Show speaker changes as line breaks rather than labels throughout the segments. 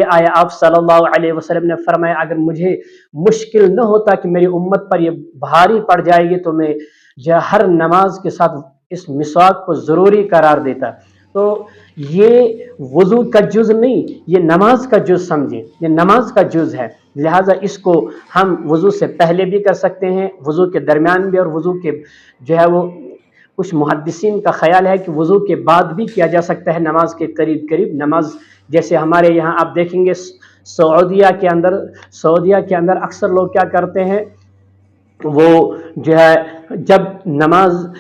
आया आप सल्लल्लाहु अलैहि वसल्लम ने फरमाया, अगर मुझे मुश्किल न होता कि मेरी उम्मत पर ये भारी पड़ जाएगी तो मैं जो हर नमाज के साथ इस मिसवाक को ज़रूरी करार देता। तो ये वज़ू का जुज़ नहीं, ये नमाज का जुज़ समझें, ये नमाज का जुज़ है। लिहाजा इसको हम वज़ू से पहले भी कर सकते हैं, वज़ू के दरमियान भी, और वज़ू के जो है वो कुछ मुहद्दिसीन का ख्याल है कि वज़ू के बाद भी किया जा सकता है, नमाज के करीब करीब। नमाज जैसे हमारे यहाँ आप देखेंगे सऊदीया के अंदर अक्सर लोग क्या करते हैं, वो जो है जब नमाज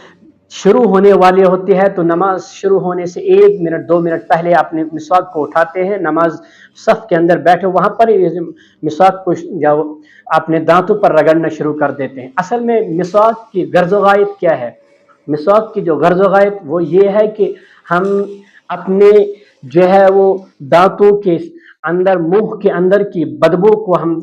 शुरू होने वाली होती है तो नमाज शुरू होने से 1 मिनट 2 मिनट पहले अपने मिसवाक को उठाते हैं, नमाज सफ के अंदर बैठे वहाँ पर ही मिसवाक को अपने दांतों पर रगड़ना शुरू कर देते हैं। असल में मिसवाक की गर्ज़ व गायत क्या है? मिसवाक की जो गर्ज़ व गायत वो ये है कि हम अपने जो है वो दांतों के अंदर, मुंह के अंदर की बदबू को हम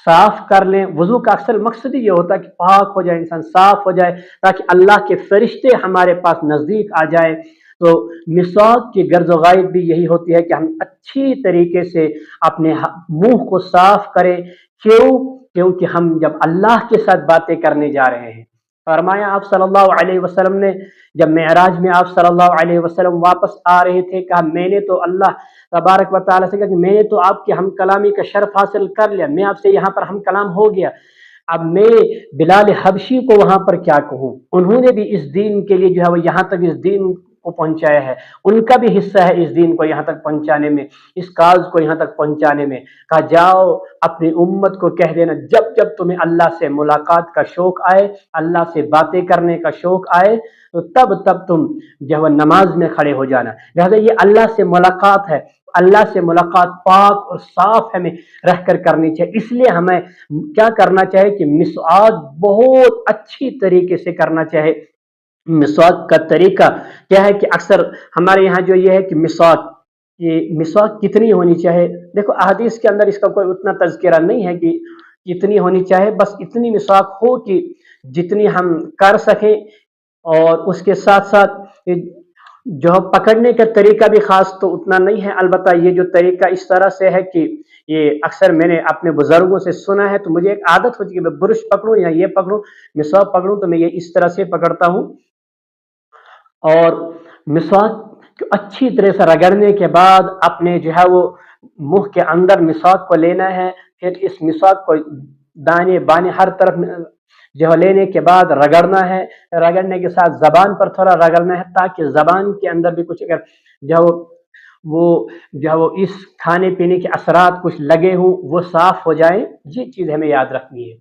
साफ कर लें। वज़ू का अक्सर मकसद ही ये होता है कि पाक हो जाए, इंसान साफ हो जाए, ताकि अल्लाह के फरिश्ते हमारे पास नज़दीक आ जाए। तो मिसवाक की गर्ज़ व गायत भी यही होती है कि हम अच्छी तरीके से अपने मुंह को साफ करें। क्यों? क्योंकि हम जब अल्लाह के साथ बातें करने जा रहे हैं। फरमाया आप सल्लल्लाहु अलैहि वसल्लम ने, जब मेराज में आप सल्लल्लाहु अलैहि वसल्लम वापस आ रहे थे, कहा मैंने तो अल्लाह तबारक व तआला से कहा कि मैंने तो आपकी हम कलामी का शर्फ हासिल कर लिया, मैं आपसे यहाँ पर हम कलाम हो गया, अब मैं बिलाल हबशी को वहां पर क्या कहूँ? उन्होंने भी इस दीन के लिए जो है वो यहाँ तक इस दीन को पहुंचाया है, उनका भी हिस्सा है इस दीन को यहाँ तक पहुंचाने में, इस काज को यहाँ तक पहुंचाने में। कहा जाओ अपनी उम्मत को कह देना, जब जब तुम्हें अल्लाह से मुलाकात का शौक आए, अल्लाह से बातें करने का शौक आए, तो तब तब तुम जो है नमाज में खड़े हो जाना। लिहाजा ये अल्लाह से मुलाकात है, अल्लाह से मुलाकात पाक और साफ हमें रहकर करनी चाहिए। इसलिए हमें क्या करना चाहिए कि मिसवाक बहुत अच्छी तरीके से करना चाहिए। मिसवाक का तरीका क्या है कि अक्सर हमारे यहाँ जो ये है कि मिसवाक कितनी होनी चाहिए, देखो अहादीस के अंदर इसका कोई उतना तज़किरा नहीं है कि कितनी होनी चाहिए, बस इतनी मिसवाक हो कि जितनी हम कर सकें। और उसके साथ साथ जो पकड़ने का तरीका भी खास तो उतना नहीं है, अलबत्ता ये जो तरीका इस तरह से है कि ये अक्सर मैंने अपने बुजुर्गों से सुना है, तो मुझे एक आदत होती है कि मैं ब्रुश पकड़ूं या ये पकड़ूं, मिसवाक पकड़ूं, तो मैं ये इस तरह से पकड़ता हूं। और मिसवाक को अच्छी तरह से रगड़ने के बाद अपने जो है वो मुंह के अंदर मिसवाक को लेना है, फिर इस मिसवाक को दाने बाने हर तरफ जो है लेने के बाद रगड़ना है, रगड़ने के साथ जबान पर थोड़ा रगड़ना है, ताकि जबान के अंदर भी कुछ अगर जो जो है वो इस खाने पीने के असरात कुछ लगे हों वो साफ हो जाए। ये चीज़ हमें याद रखनी है।